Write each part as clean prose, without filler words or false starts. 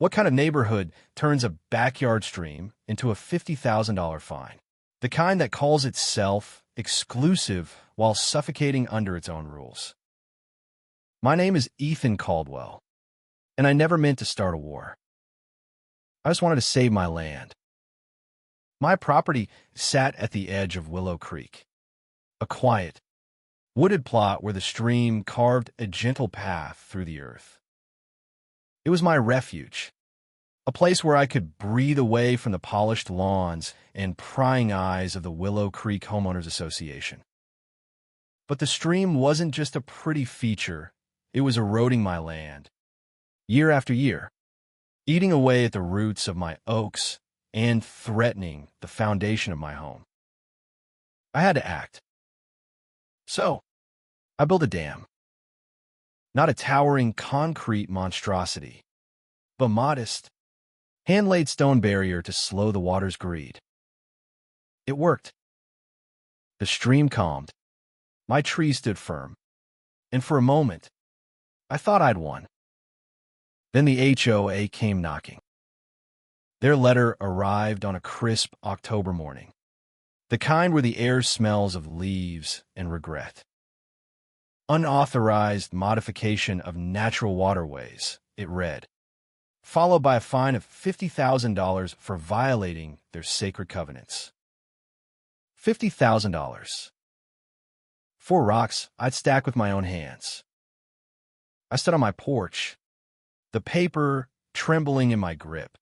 What kind of neighborhood turns a backyard stream into a $50,000 fine? The kind that calls itself exclusive while suffocating under its own rules. My name is Ethan Caldwell, and I never meant to start a war. I just wanted to save my land. My property sat at the edge of Willow Creek, a quiet, wooded plot where the stream carved a gentle path through the earth. It was my refuge, a place where I could breathe away from the polished lawns and prying eyes of the Willow Creek Homeowners Association. But the stream wasn't just a pretty feature, it was eroding my land, year after year, eating away at the roots of my oaks and threatening the foundation of my home. I had to act. So, I built a dam. Not a towering concrete monstrosity, but modest, hand-laid stone barrier to slow the water's greed. It worked. The stream calmed. My tree stood firm. And for a moment, I thought I'd won. Then the HOA came knocking. Their letter arrived on a crisp October morning, the kind where the air smells of leaves and regret. Unauthorized modification of natural waterways, it read, followed by a fine of $50,000 for violating their sacred covenants. $50,000. 4 rocks I'd stack with my own hands. I stood on my porch, the paper trembling in my grip,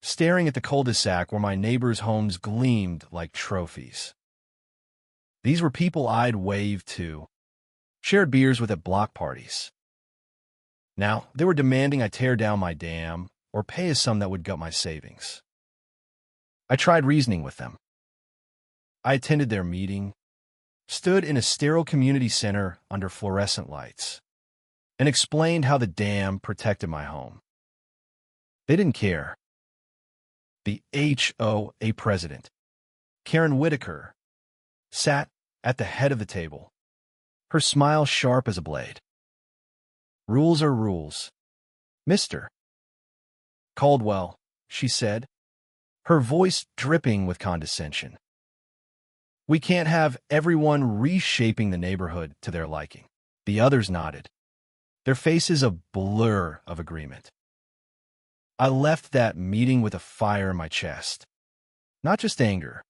staring at the cul-de-sac where my neighbors' homes gleamed like trophies. These were people I'd waved to, shared beers with at block parties. Now, they were demanding I tear down my dam or pay a sum that would gut my savings. I tried reasoning with them. I attended their meeting, stood in a sterile community center under fluorescent lights, and explained how the dam protected my home. They didn't care. The HOA president, Karen Whitaker, sat at the head of the table, her smile sharp as a blade. Rules are rules, Mr. Caldwell, she said, her voice dripping with condescension. We can't have everyone reshaping the neighborhood to their liking. The others nodded, their faces a blur of agreement. I left that meeting with a fire in my chest. Not just anger,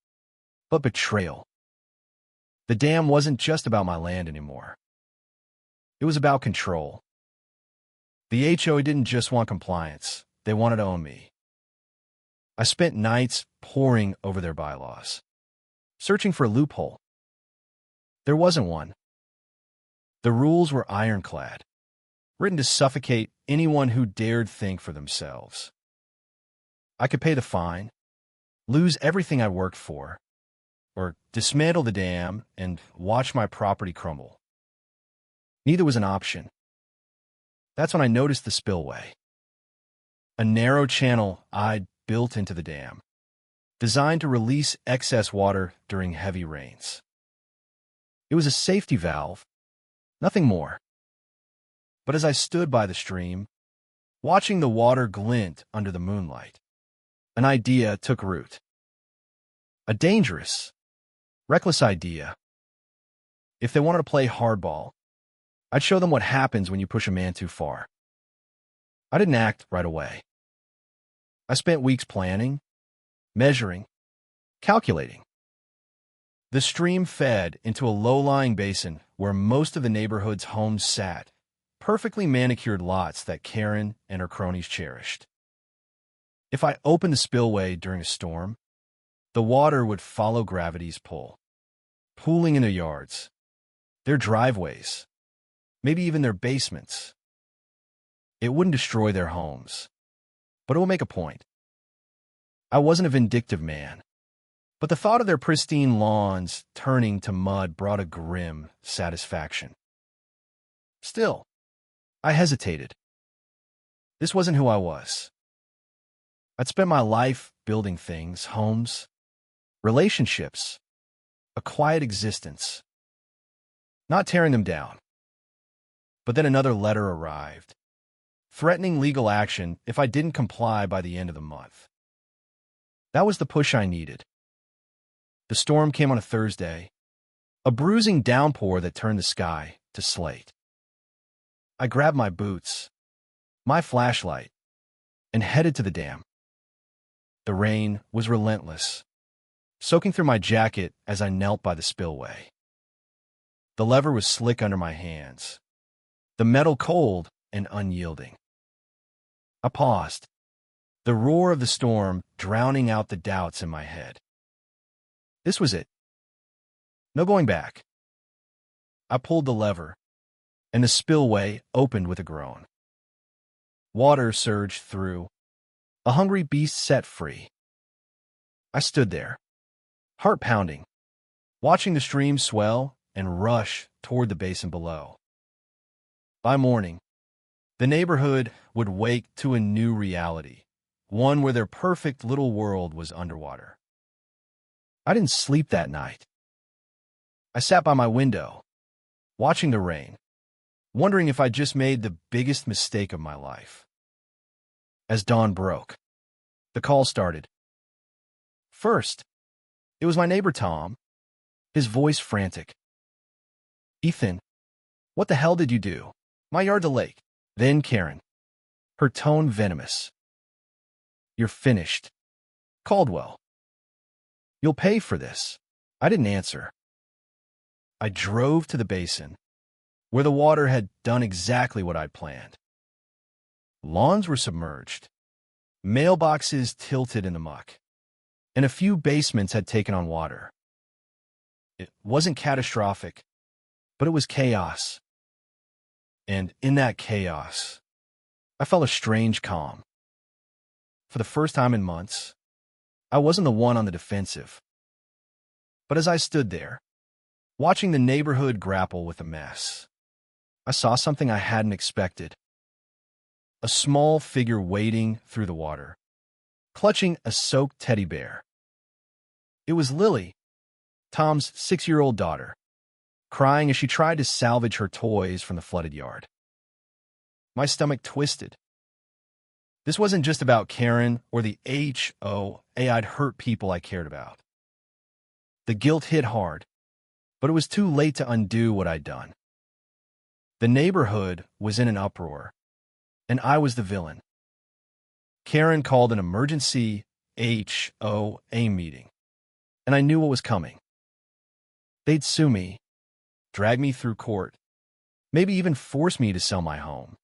but betrayal. The dam wasn't just about my land anymore. It was about control. The HOA didn't just want compliance, they wanted to own me. I spent nights poring over their bylaws, searching for a loophole. There wasn't one. The rules were ironclad, written to suffocate anyone who dared think for themselves. I could pay the fine, lose everything I worked for, or dismantle the dam and watch my property crumble. Neither was an option. That's when I noticed the spillway, a narrow channel I'd built into the dam, designed to release excess water during heavy rains. It was a safety valve, nothing more. But as I stood by the stream, watching the water glint under the moonlight, an idea took root. A dangerous, reckless idea. If they wanted to play hardball, I'd show them what happens when you push a man too far. I didn't act right away. I spent weeks planning, measuring, calculating. The stream fed into a low-lying basin where most of the neighborhood's homes sat, perfectly manicured lots that Karen and her cronies cherished. If I opened the spillway during a storm, the water would follow gravity's pull, pooling in their yards, their driveways, maybe even their basements. It wouldn't destroy their homes, but it will make a point. I wasn't a vindictive man, but the thought of their pristine lawns turning to mud brought a grim satisfaction. Still, I hesitated. This wasn't who I was. I'd spent my life building things, homes, relationships, a quiet existence, not tearing them down. But then another letter arrived, threatening legal action if I didn't comply by the end of the month. That was the push I needed. The storm came on a Thursday, a bruising downpour that turned the sky to slate. I grabbed my boots, my flashlight, and headed to the dam. The rain was relentless, soaking through my jacket as I knelt by the spillway. The lever was slick under my hands, the metal cold and unyielding. I paused, the roar of the storm drowning out the doubts in my head. This was it. No going back. I pulled the lever, and the spillway opened with a groan. Water surged through, a hungry beast set free. I stood there, heart pounding, watching the stream swell and rush toward the basin below. By morning, the neighborhood would wake to a new reality, one where their perfect little world was underwater. I didn't sleep that night. I sat by my window, watching the rain, wondering if I'd just made the biggest mistake of my life. As dawn broke, the call started. First, it was my neighbor Tom, his voice frantic. "Ethan, what the hell did you do? My yard's a lake." Then Karen, her tone venomous. "You're finished. Caldwell. You'll pay for this." I didn't answer. I drove to the basin, where the water had done exactly what I'd planned. Lawns were submerged, mailboxes tilted in the muck, and a few basements had taken on water. It wasn't catastrophic, but it was chaos. And in that chaos, I felt a strange calm. For the first time in months, I wasn't the one on the defensive. But as I stood there, watching the neighborhood grapple with the mess, I saw something I hadn't expected. A small figure wading through the water, clutching a soaked teddy bear. It was Lily, Tom's 6-year-old daughter, crying as she tried to salvage her toys from the flooded yard. My stomach twisted. This wasn't just about Karen or the HOA I'd hurt people I cared about. The guilt hit hard, but it was too late to undo what I'd done. The neighborhood was in an uproar, and I was the villain. Karen called an emergency HOA meeting, and I knew what was coming. They'd sue me, drag me through court, maybe even force me to sell my home.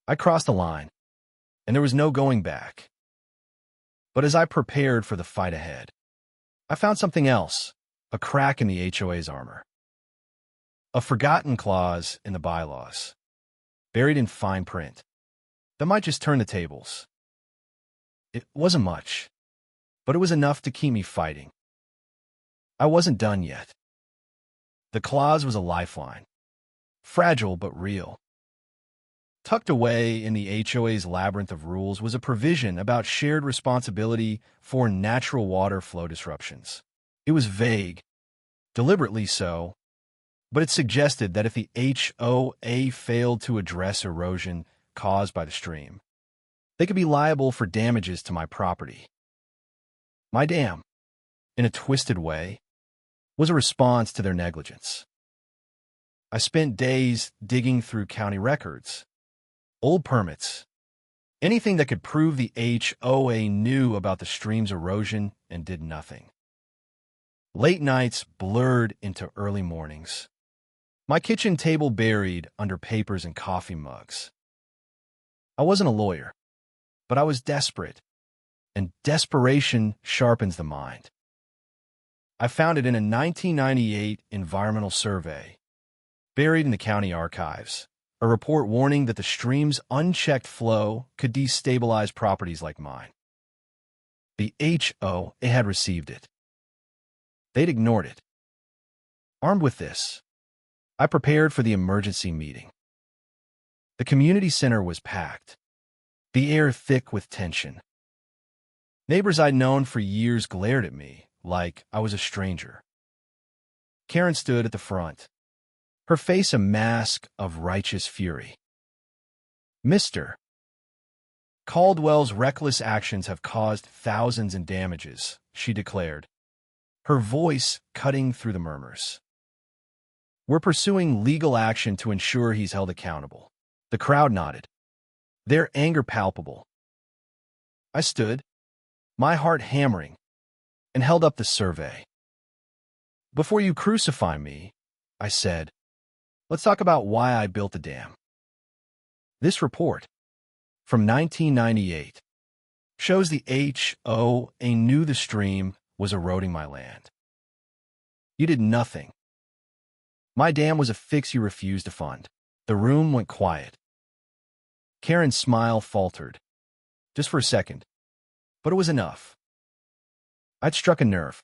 I crossed the line, and there was no going back. But as I prepared for the fight ahead, I found something else, a crack in the HOA's armor. A forgotten clause in the bylaws, buried in fine print, that might just turn the tables. It wasn't much, but it was enough to keep me fighting. I wasn't done yet. The clause was a lifeline, fragile but real. Tucked away in the HOA's labyrinth of rules was a provision about shared responsibility for natural water flow disruptions. It was vague, deliberately so, but it suggested that if the HOA failed to address erosion caused by the stream, they could be liable for damages to my property. My dam, in a twisted way, was a response to their negligence. I spent days digging through county records, old permits, anything that could prove the HOA knew about the stream's erosion and did nothing. Late nights blurred into early mornings, my kitchen table buried under papers and coffee mugs. I wasn't a lawyer, but I was desperate, and desperation sharpens the mind. I found it in a 1998 environmental survey, buried in the county archives, a report warning that the stream's unchecked flow could destabilize properties like mine. The HOA had received it. They'd ignored it. Armed with this, I prepared for the emergency meeting. The community center was packed, the air thick with tension. Neighbors I'd known for years glared at me like I was a stranger. Karen stood at the front, her face a mask of righteous fury. Mr. Caldwell's reckless actions have caused thousands in damages, she declared, her voice cutting through the murmurs. We're pursuing legal action to ensure he's held accountable. The crowd nodded, their anger palpable. I stood, my heart hammering, and held up the survey. Before you crucify me, I said, let's talk about why I built the dam. This report, from 1998, shows the HOA knew the stream was eroding my land. You did nothing. My dam was a fix you refused to fund. The room went quiet. Karen's smile faltered, just for a second, but it was enough. I'd struck a nerve.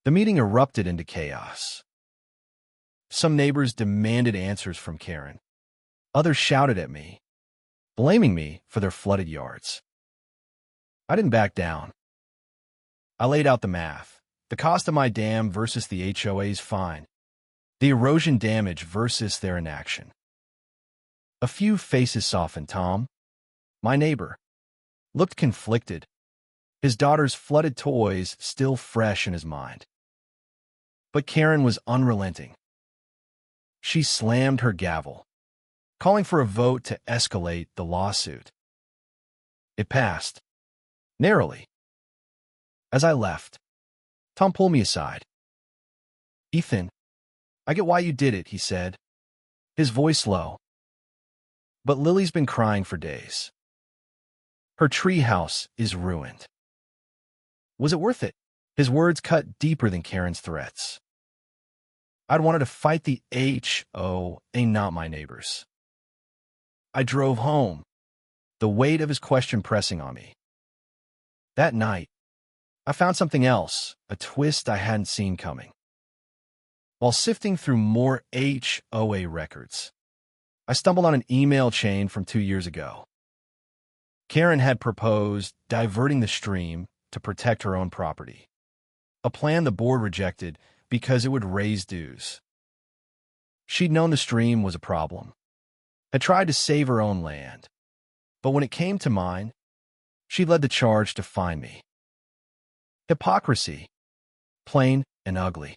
The meeting erupted into chaos. Some neighbors demanded answers from Karen. Others shouted at me, blaming me for their flooded yards. I didn't back down. I laid out the math. The cost of my dam versus the HOA's fine. The erosion damage versus their inaction. A few faces softened. Tom, my neighbor, looked conflicted, his daughter's flooded toys still fresh in his mind. But Karen was unrelenting. She slammed her gavel, calling for a vote to escalate the lawsuit. It passed, narrowly. As I left, Tom pulled me aside. Ethan, I get why you did it, he said, his voice low. But Lily's been crying for days. Her treehouse is ruined. Was it worth it? His words cut deeper than Karen's threats. I'd wanted to fight the HOA, not my neighbors. I drove home, the weight of his question pressing on me. That night, I found something else, a twist I hadn't seen coming. While sifting through more HOA records, I stumbled on an email chain from 2 years ago. Karen had proposed diverting the stream to protect her own property, a plan the board rejected because it would raise dues. She'd known the stream was a problem, had tried to save her own land, but when it came to mine, she led the charge to find me. Hypocrisy, plain and ugly.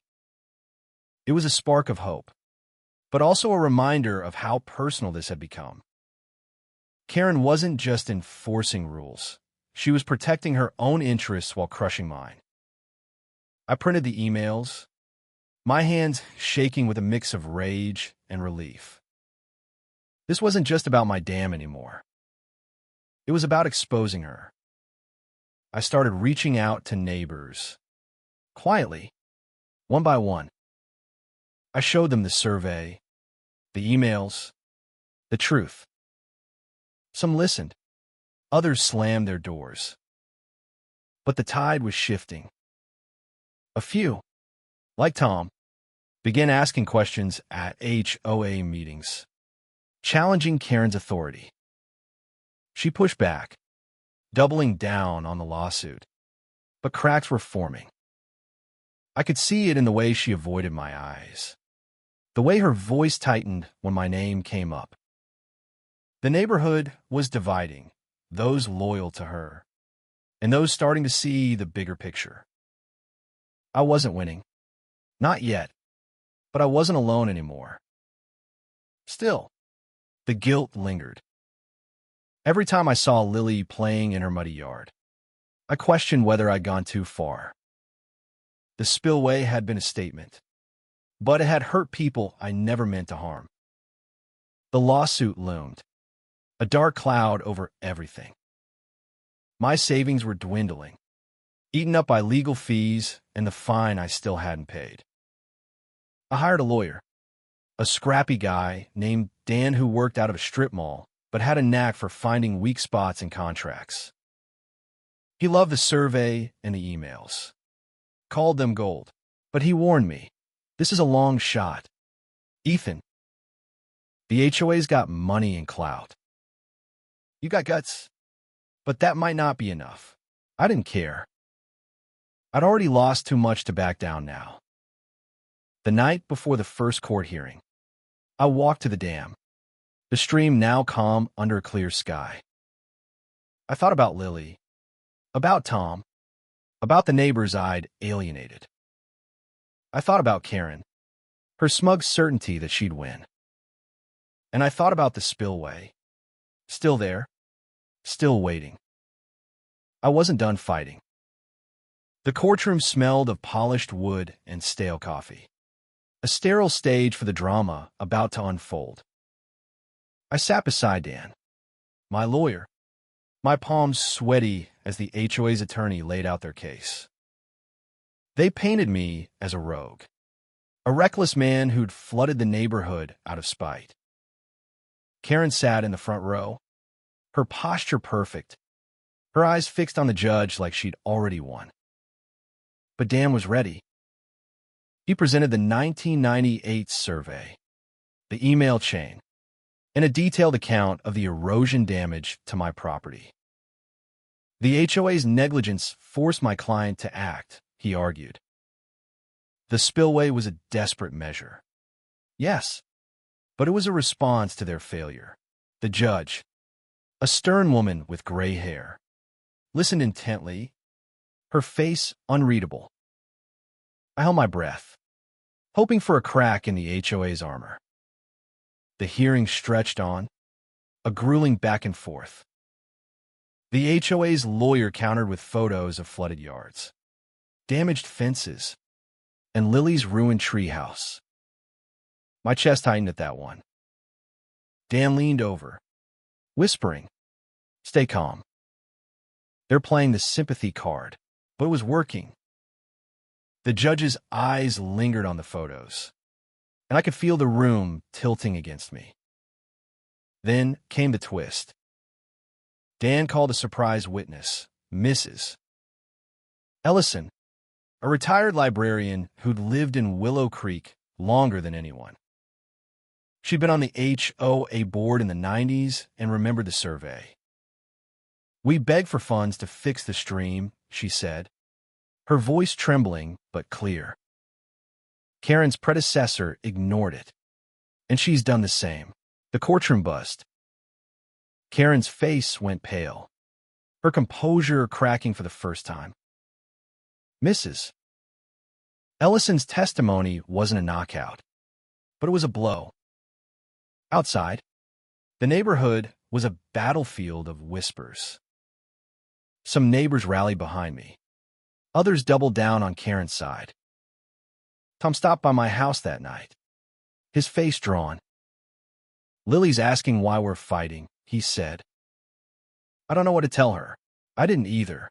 It was a spark of hope, but also a reminder of how personal this had become. Karen wasn't just enforcing rules. She was protecting her own interests while crushing mine. I printed the emails, my hands shaking with a mix of rage and relief. This wasn't just about my dam anymore. It was about exposing her. I started reaching out to neighbors, quietly, one by one. I showed them the survey, the emails, the truth. Some listened. Others slammed their doors. But the tide was shifting. A few, like Tom, began asking questions at HOA meetings, challenging Karen's authority. She pushed back, doubling down on the lawsuit, but cracks were forming. I could see it in the way she avoided my eyes, the way her voice tightened when my name came up. The neighborhood was dividing, those loyal to her, and those starting to see the bigger picture. I wasn't winning. Not yet, but I wasn't alone anymore. Still, the guilt lingered. Every time I saw Lily playing in her muddy yard, I questioned whether I'd gone too far. The spillway had been a statement, but it had hurt people I never meant to harm. The lawsuit loomed, a dark cloud over everything. My savings were dwindling, eaten up by legal fees and the fine I still hadn't paid. I hired a lawyer, a scrappy guy named Dan who worked out of a strip mall, but had a knack for finding weak spots in contracts. He loved the survey and the emails, called them gold, but he warned me, this is a long shot. Ethan, the HOA's got money and clout. You got guts, but that might not be enough. I didn't care. I'd already lost too much to back down now. The night before the first court hearing, I walked to the dam, the stream now calm under a clear sky. I thought about Lily, about Tom, about the neighbors I'd alienated. I thought about Karen, her smug certainty that she'd win. And I thought about the spillway, still there, still waiting. I wasn't done fighting. The courtroom smelled of polished wood and stale coffee, a sterile stage for the drama about to unfold. I sat beside Dan, my lawyer, my palms sweaty as the HOA's attorney laid out their case. They painted me as a rogue, a reckless man who'd flooded the neighborhood out of spite. Karen sat in the front row, her posture perfect, her eyes fixed on the judge like she'd already won. But Dan was ready. He presented the 1998 survey, the email chain, and a detailed account of the erosion damage to my property. The HOA's negligence forced my client to act, he argued. The spillway was a desperate measure. Yes, but it was a response to their failure. The judge, a stern woman with gray hair, listened intently, her face unreadable. I held my breath, hoping for a crack in the HOA's armor. The hearing stretched on, a grueling back and forth. The HOA's lawyer countered with photos of flooded yards, damaged fences, and Lily's ruined treehouse. My chest tightened at that one. Dan leaned over, whispering, "Stay calm." They're playing the sympathy card, but it was working. The judge's eyes lingered on the photos, and I could feel the room tilting against me. Then came the twist. Dan called a surprise witness, Mrs. Ellison, a retired librarian who'd lived in Willow Creek longer than anyone. She'd been on the HOA board in the 90s and remembered the survey. "We begged for funds to fix the stream," she said, her voice trembling but clear. Karen's predecessor ignored it, and she's done the same. The courtroom buzzed. Karen's face went pale, her composure cracking for the first time. Mrs. Ellison's testimony wasn't a knockout, but it was a blow. Outside, the neighborhood was a battlefield of whispers. Some neighbors rallied behind me. Others doubled down on Karen's side. Tom stopped by my house that night, his face drawn. "Lily's asking why we're fighting," he said. I don't know what to tell her. I didn't either.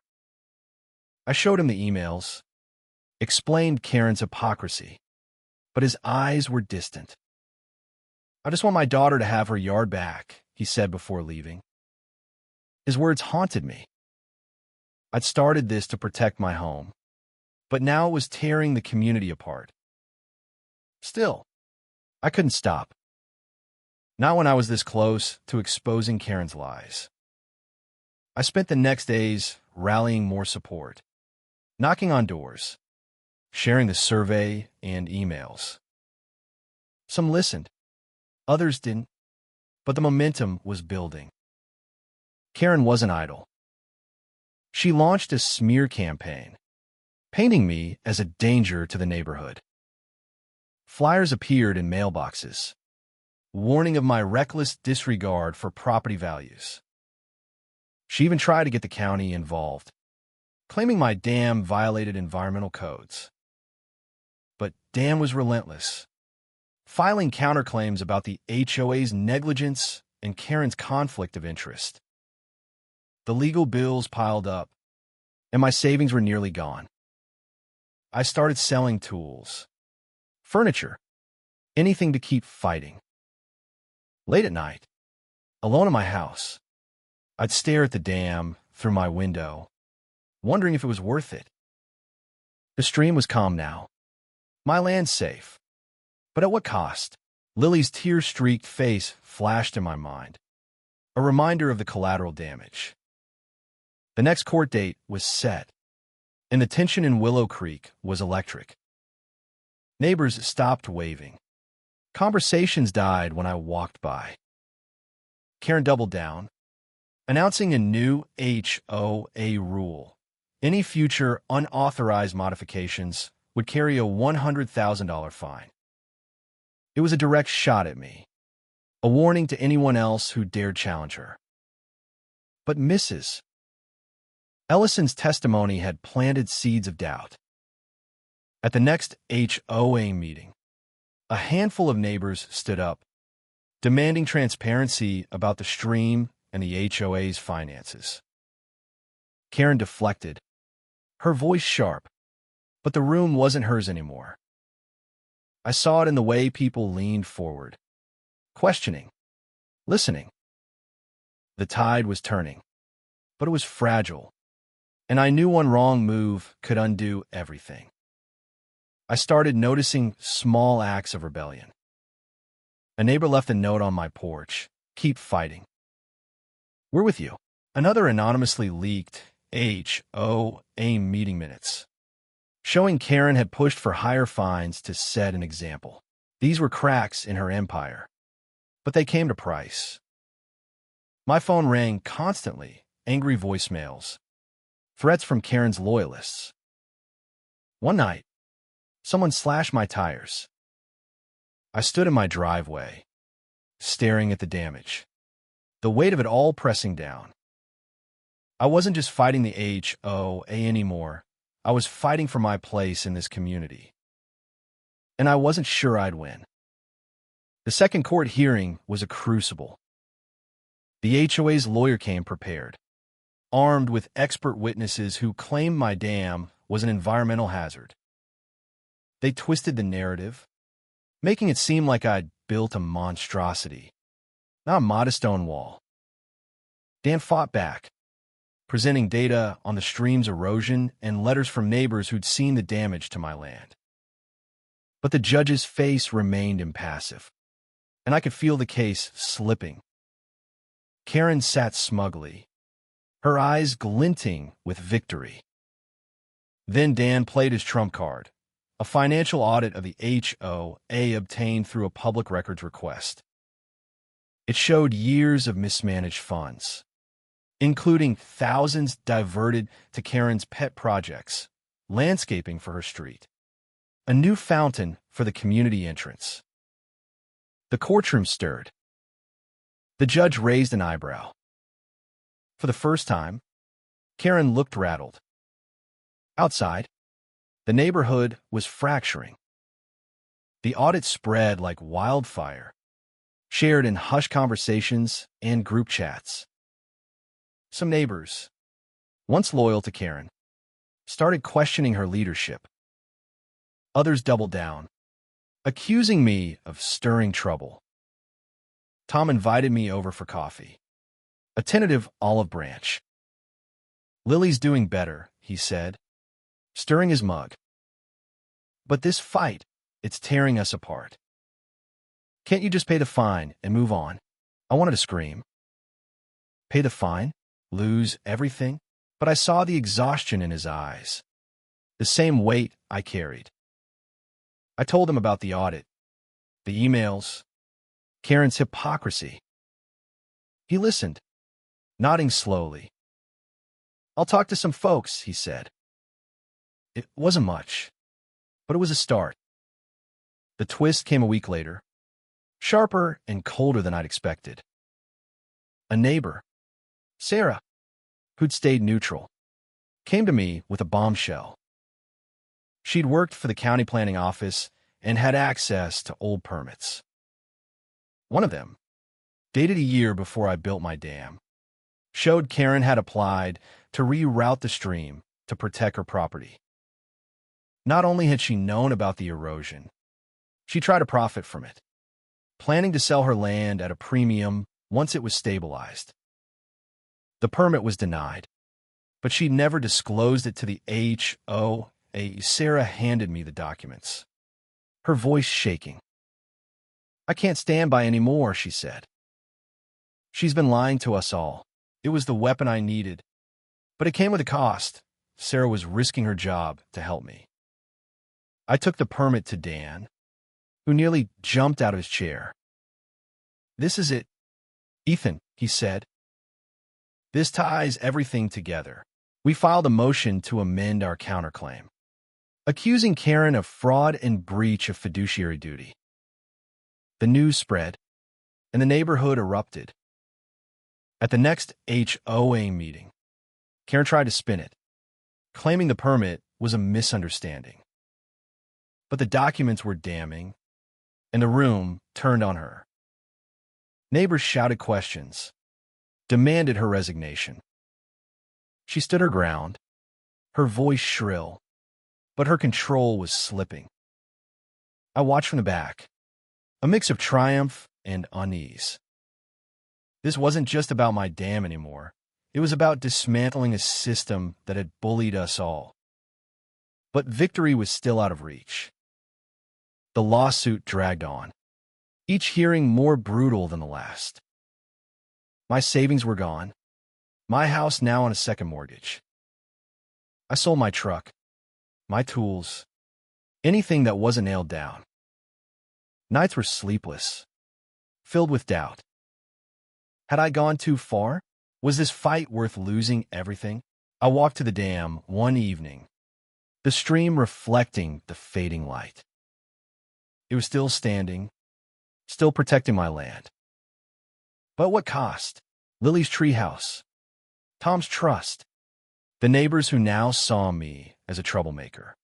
I showed him the emails, explained Karen's hypocrisy, but his eyes were distant. "I just want my daughter to have her yard back," he said before leaving. His words haunted me. I'd started this to protect my home, but now it was tearing the community apart. Still, I couldn't stop. Not when I was this close to exposing Karen's lies. I spent the next days rallying more support, knocking on doors, sharing the survey and emails. Some listened, others didn't, but the momentum was building. Karen wasn't idle. She launched a smear campaign, painting me as a danger to the neighborhood. Flyers appeared in mailboxes, warning of my reckless disregard for property values. She even tried to get the county involved, claiming my dam violated environmental codes. But Dan was relentless, filing counterclaims about the HOA's negligence and Karen's conflict of interest. The legal bills piled up, and my savings were nearly gone. I started selling tools, furniture, anything to keep fighting. Late at night, alone in my house, I'd stare at the dam through my window, wondering if it was worth it. The stream was calm now. My land safe. But at what cost? Lily's tear-streaked face flashed in my mind, a reminder of the collateral damage. The next court date was set, and the tension in Willow Creek was electric. Neighbors stopped waving. Conversations died when I walked by. Karen doubled down, announcing a new HOA rule. Any future unauthorized modifications would carry a $100,000 fine. It was a direct shot at me, a warning to anyone else who dared challenge her. But Mrs. Ellison's testimony had planted seeds of doubt. At the next HOA meeting, a handful of neighbors stood up, demanding transparency about the stream and the HOA's finances. Karen deflected, her voice sharp, but the room wasn't hers anymore. I saw it in the way people leaned forward, questioning, listening. The tide was turning, but it was fragile, and I knew one wrong move could undo everything. I started noticing small acts of rebellion. A neighbor left a note on my porch, "Keep fighting. We're with you." Another anonymously leaked HOA meeting minutes, showing Karen had pushed for higher fines to set an example. These were cracks in her empire, but they came to a price. My phone rang constantly, angry voicemails, threats from Karen's loyalists. One night, someone slashed my tires. I stood in my driveway, staring at the damage, the weight of it all pressing down. I wasn't just fighting the HOA anymore. I was fighting for my place in this community. And I wasn't sure I'd win. The second court hearing was a crucible. The HOA's lawyer came prepared, armed with expert witnesses who claimed my dam was an environmental hazard. They twisted the narrative, making it seem like I'd built a monstrosity, not a modest stone wall. Dan fought back, presenting data on the stream's erosion and letters from neighbors who'd seen the damage to my land. But the judge's face remained impassive, and I could feel the case slipping. Karen sat smugly, her eyes glinting with victory. Then Dan played his trump card, a financial audit of the HOA obtained through a public records request. It showed years of mismanaged funds, including thousands diverted to Karen's pet projects, landscaping for her street, a new fountain for the community entrance. The courtroom stirred. The judge raised an eyebrow. For the first time, Karen looked rattled. Outside, the neighborhood was fracturing. The audit spread like wildfire, shared in hushed conversations and group chats. Some neighbors, once loyal to Karen, started questioning her leadership. Others doubled down, accusing me of stirring trouble. Tom invited me over for coffee, a tentative olive branch. "Lily's doing better," he said, stirring his mug. "But this fight, it's tearing us apart. Can't you just pay the fine and move on?" I wanted to scream. Pay the fine? Lose everything? But I saw the exhaustion in his eyes, the same weight I carried. I told him about the audit, the emails, Karen's hypocrisy. He listened, nodding slowly. "I'll talk to some folks," he said. It wasn't much, but it was a start. The twist came a week later, sharper and colder than I'd expected. A neighbor, Sarah, who'd stayed neutral, came to me with a bombshell. She'd worked for the county planning office and had access to old permits. One of them, dated a year before I built my dam, showed Karen had applied to reroute the stream to protect her property. Not only had she known about the erosion, she tried to profit from it, planning to sell her land at a premium once it was stabilized. The permit was denied, but she never disclosed it to the HOA. Sarah handed me the documents, her voice shaking. "I can't stand by anymore," she said. "She's been lying to us all. It was the weapon I needed, but it came with a cost." Sarah was risking her job to help me. I took the permit to Dan, who nearly jumped out of his chair. "This is it, Ethan," he said. This ties everything together. We filed a motion to amend our counterclaim, accusing Karen of fraud and breach of fiduciary duty. The news spread, and the neighborhood erupted. At the next HOA meeting, Karen tried to spin it, claiming the permit was a misunderstanding. But the documents were damning, and the room turned on her. Neighbors shouted questions, demanded her resignation. She stood her ground, her voice shrill, but her control was slipping. I watched from the back, a mix of triumph and unease. This wasn't just about my dam anymore. It was about dismantling a system that had bullied us all. But victory was still out of reach. The lawsuit dragged on, each hearing more brutal than the last. My savings were gone, my house now on a second mortgage. I sold my truck, my tools, anything that wasn't nailed down. Nights were sleepless, filled with doubt. Had I gone too far? Was this fight worth losing everything? I walked to the dam one evening, the stream reflecting the fading light. It was still standing, still protecting my land. But what cost? Lily's treehouse, Tom's trust, the neighbors who now saw me as a troublemaker.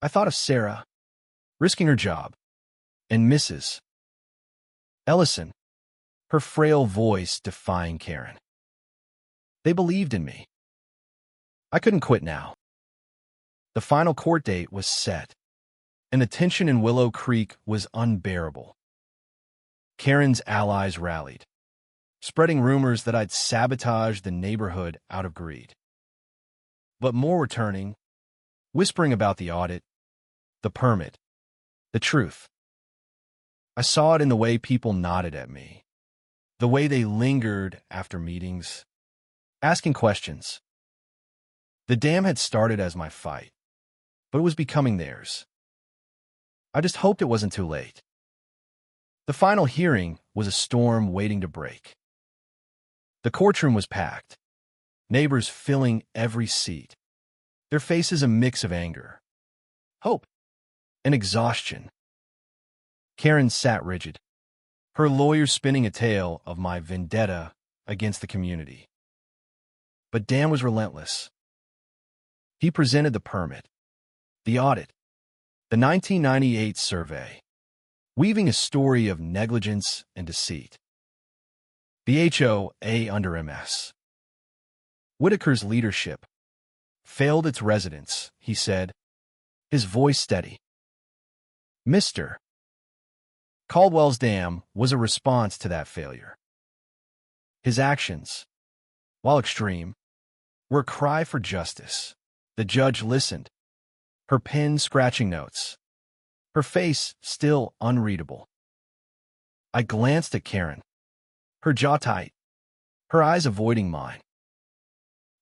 I thought of Sarah, risking her job, and Mrs. Ellison, her frail voice defying Karen. They believed in me. I couldn't quit now. The final court date was set, and the tension in Willow Creek was unbearable. Karen's allies rallied, spreading rumors that I'd sabotaged the neighborhood out of greed. But more were turning, whispering about the audit, the permit, the truth. I saw it in the way people nodded at me, the way they lingered after meetings, asking questions. The dam had started as my fight, but it was becoming theirs. I just hoped it wasn't too late. The final hearing was a storm waiting to break. The courtroom was packed, neighbors filling every seat, their faces a mix of anger, hope, and exhaustion. Karen sat rigid, her lawyer spinning a tale of my vendetta against the community. But Dan was relentless. He presented the permit, the audit, the 1998 survey, weaving a story of negligence and deceit. The HOA under MS. Whitaker's leadership failed its residents, he said, his voice steady. Mr. Caldwell's dam was a response to that failure. His actions, while extreme, were a cry for justice. The judge listened, her pen scratching notes, her face still unreadable. I glanced at Karen, her jaw tight, her eyes avoiding mine.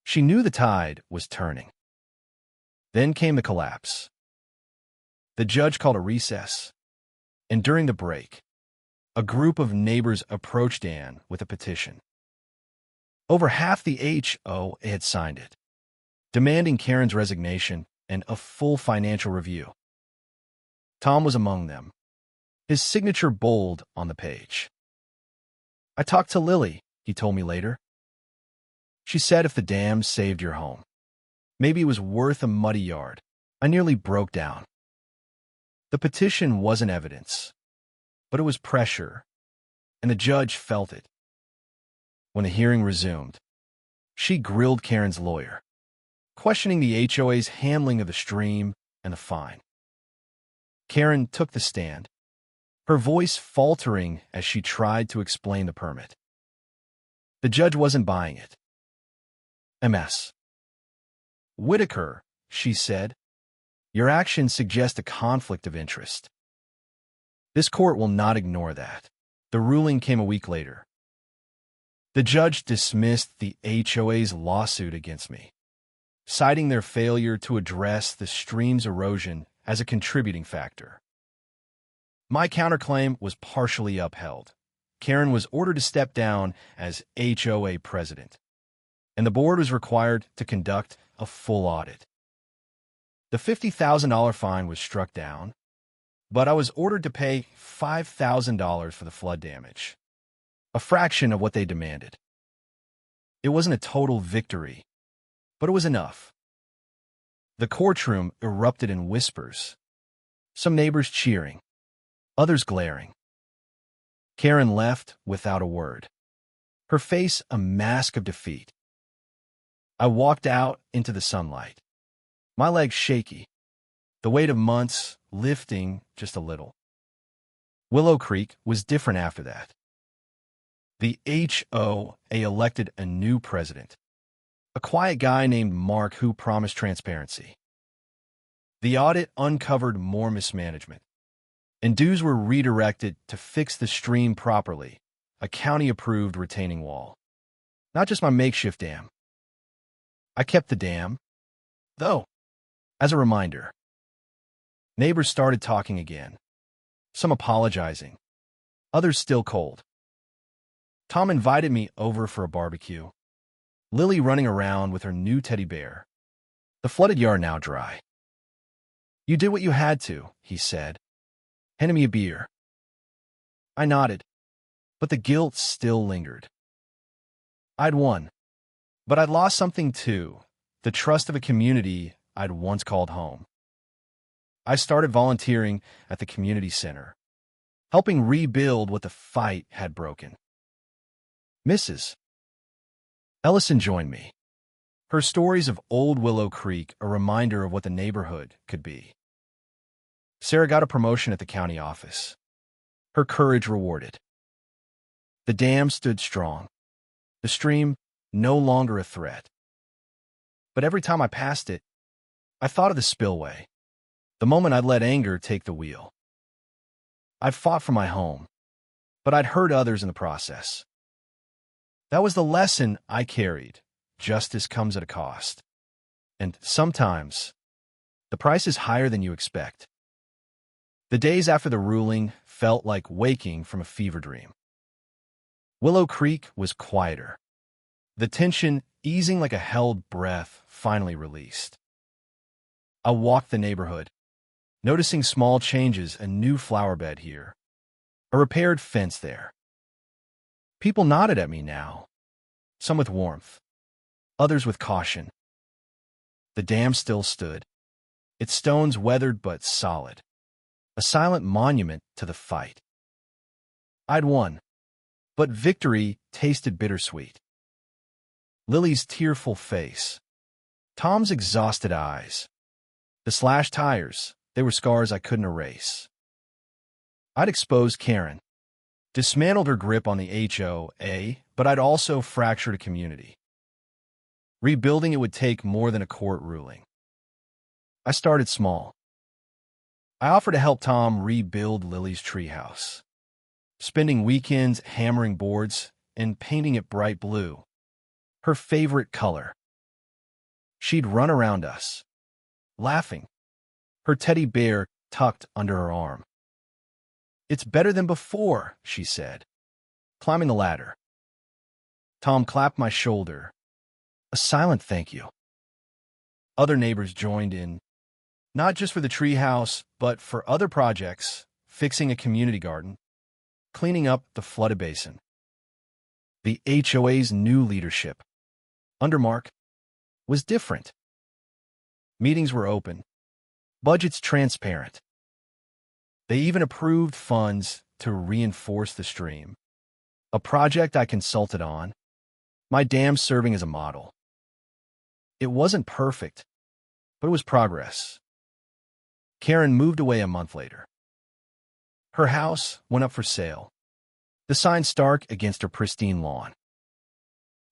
She knew the tide was turning. Then came the collapse. The judge called a recess, and during the break, a group of neighbors approached Dan with a petition. Over half the HOA had signed it, demanding Karen's resignation and a full financial review. Tom was among them, his signature bold on the page. I talked to Lily, he told me later. She said if the dam saved your home, maybe it was worth a muddy yard. I nearly broke down. The petition wasn't evidence, but it was pressure, and the judge felt it. When the hearing resumed, she grilled Karen's lawyer, questioning the HOA's handling of the stream and the fine. Karen took the stand, her voice faltering as she tried to explain the permit. The judge wasn't buying it. MS. Whitaker, she said, your actions suggest a conflict of interest. This court will not ignore that. The ruling came a week later. The judge dismissed the HOA's lawsuit against me, citing their failure to address the stream's erosion as a contributing factor. My counterclaim was partially upheld, Karen was ordered to step down as HOA president, and the board was required to conduct a full audit. The $50,000 fine was struck down, but I was ordered to pay $5,000 for the flood damage, a fraction of what they demanded. It wasn't a total victory, but it was enough. The courtroom erupted in whispers, some neighbors cheering, others glaring. Karen left without a word, her face a mask of defeat. I walked out into the sunlight, my legs shaky, the weight of months lifting just a little. Willow Creek was different after that. The HOA elected a new president, a quiet guy named Mark who promised transparency. The audit uncovered more mismanagement, and dues were redirected to fix the stream properly, a county-approved retaining wall. Not just my makeshift dam. I kept the dam, though, as a reminder. Neighbors started talking again, some apologizing, others still cold. Tom invited me over for a barbecue, Lily running around with her new teddy bear. The flooded yard now dry. "You did what you had to," he said, handing me a beer. I nodded, but the guilt still lingered. I'd won, but I'd lost something too, the trust of a community I'd once called home. I started volunteering at the community center, helping rebuild what the fight had broken. Mrs. Ellison joined me. Her stories of Old Willow Creek a reminder of what the neighborhood could be. Sarah got a promotion at the county office, her courage rewarded. The dam stood strong, the stream no longer a threat. But every time I passed it, I thought of the spillway, the moment I'd let anger take the wheel. I'd fought for my home, but I'd hurt others in the process. That was the lesson I carried. Justice comes at a cost. And sometimes, the price is higher than you expect. The days after the ruling felt like waking from a fever dream. Willow Creek was quieter. The tension, easing like a held breath, finally released. I walked the neighborhood, noticing small changes, a new flower bed here, a repaired fence there. People nodded at me now, some with warmth, others with caution. The dam still stood, its stones weathered but solid, a silent monument to the fight. I'd won, but victory tasted bittersweet. Lily's tearful face, Tom's exhausted eyes, the slashed tires, they were scars I couldn't erase. I'd exposed Karen, dismantled her grip on the HOA, but I'd also fractured a community. Rebuilding it would take more than a court ruling. I started small. I offered to help Tom rebuild Lily's treehouse, spending weekends hammering boards and painting it bright blue, her favorite color. She'd run around us, laughing, her teddy bear tucked under her arm. "It's better than before," she said, climbing the ladder. Tom clapped my shoulder, a silent thank you. Other neighbors joined in, not just for the treehouse, but for other projects, fixing a community garden, cleaning up the flooded basin. The HOA's new leadership, under Mark, was different. Meetings were open, budgets transparent. They even approved funds to reinforce the stream, a project I consulted on, my dam serving as a model. It wasn't perfect, but it was progress. Karen moved away a month later. Her house went up for sale, the sign stark against her pristine lawn.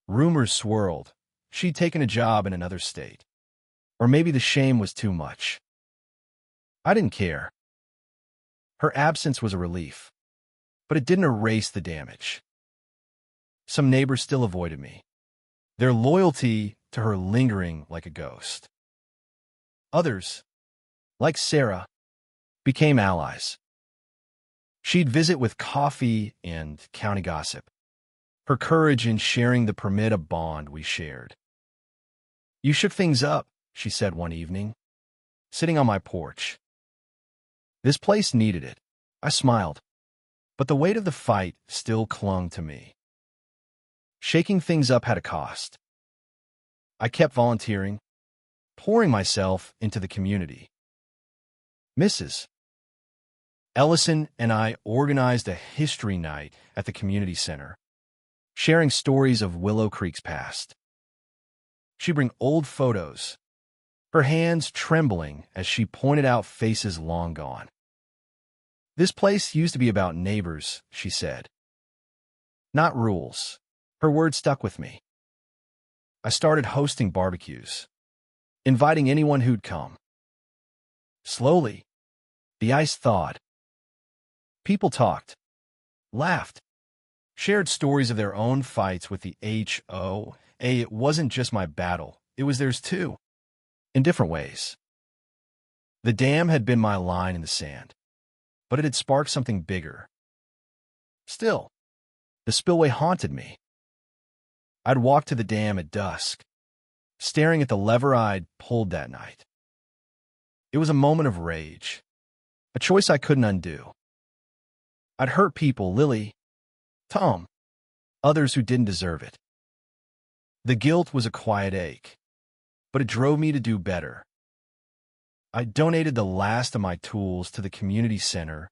Rumors swirled. She'd taken a job in another state. Or maybe the shame was too much. I didn't care. Her absence was a relief, but it didn't erase the damage. Some neighbors still avoided me, their loyalty to her lingering like a ghost. Others, like Sarah, became allies. She'd visit with coffee and county gossip, her courage in sharing the permit a bond we shared. "You shook things up," she said one evening, sitting on my porch. This place needed it. I smiled, but the weight of the fight still clung to me. Shaking things up had a cost. I kept volunteering, pouring myself into the community. Mrs. Ellison and I organized a history night at the community center, sharing stories of Willow Creek's past. She'd bring old photos, her hands trembling as she pointed out faces long gone. "This place used to be about neighbors," she said. "Not rules." Her words stuck with me. I started hosting barbecues, inviting anyone who'd come. Slowly, the ice thawed. People talked, laughed, shared stories of their own fights with the HOA. It wasn't just my battle, it was theirs too, in different ways. The dam had been my line in the sand, but it had sparked something bigger. Still, the spillway haunted me. I'd walk to the dam at dusk, staring at the lever I'd pulled that night. It was a moment of rage, a choice I couldn't undo. I'd hurt people, Lily, Tom, others who didn't deserve it. The guilt was a quiet ache, but it drove me to do better. I donated the last of my tools to the community center,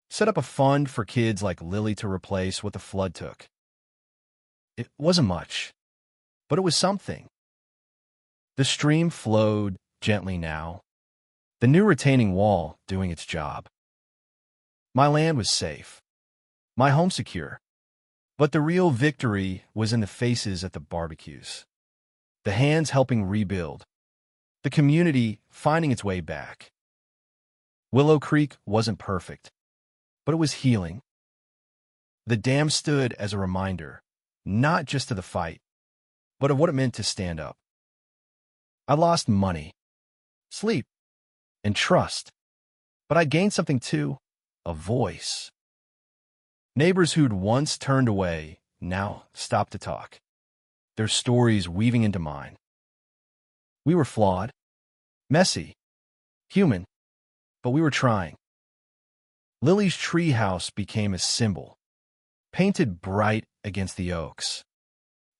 set up a fund for kids like Lily to replace what the flood took. It wasn't much, but it was something. The stream flowed gently now, the new retaining wall doing its job. My land was safe, my home secure, but the real victory was in the faces at the barbecues, the hands helping rebuild, the community finding its way back. Willow Creek wasn't perfect, but it was healing. The dam stood as a reminder, not just of the fight, but of what it meant to stand up. I lost money, sleep, and trust, but I gained something too, a voice. Neighbors who'd once turned away now stopped to talk, their stories weaving into mine. We were flawed, messy, human, but we were trying. Lily's treehouse became a symbol, painted bright against the oaks,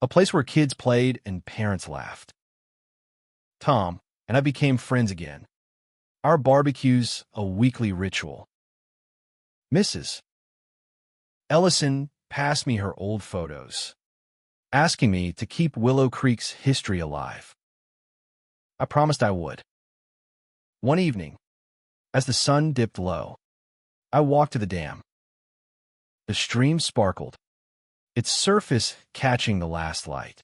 a place where kids played and parents laughed. Tom and I became friends again, our barbecues a weekly ritual. Mrs. Ellison passed me her old photos, asking me to keep Willow Creek's history alive. I promised I would. One evening, as the sun dipped low, I walked to the dam. The stream sparkled, its surface catching the last light.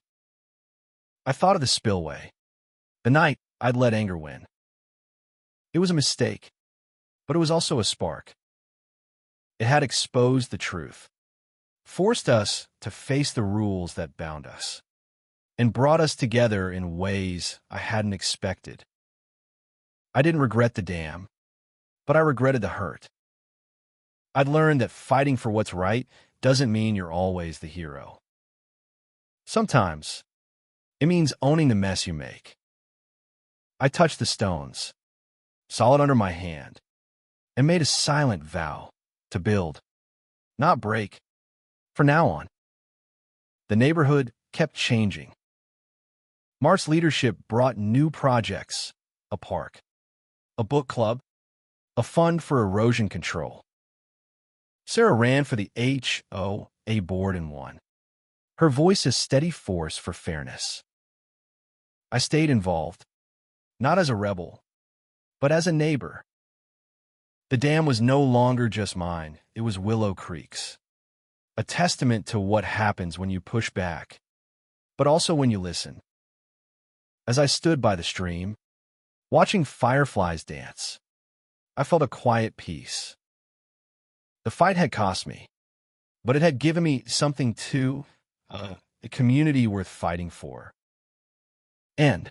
I thought of the spillway, the night I'd let anger win. It was a mistake, but it was also a spark. It had exposed the truth, forced us to face the rules that bound us, and brought us together in ways I hadn't expected. I didn't regret the dam, but I regretted the hurt. I'd learned that fighting for what's right doesn't mean you're always the hero. Sometimes, it means owning the mess you make. I touched the stones, solid under my hand, and made a silent vow to build, not break, from now on. The neighborhood kept changing. Mark's leadership brought new projects, a park, a book club, a fund for erosion control. Sarah ran for the HOA board and won, her voice a steady force for fairness. I stayed involved, not as a rebel, but as a neighbor. The dam was no longer just mine, it was Willow Creek's, a testament to what happens when you push back, but also when you listen. As I stood by the stream, watching fireflies dance, I felt a quiet peace. The fight had cost me, but it had given me something too, a community worth fighting for. End.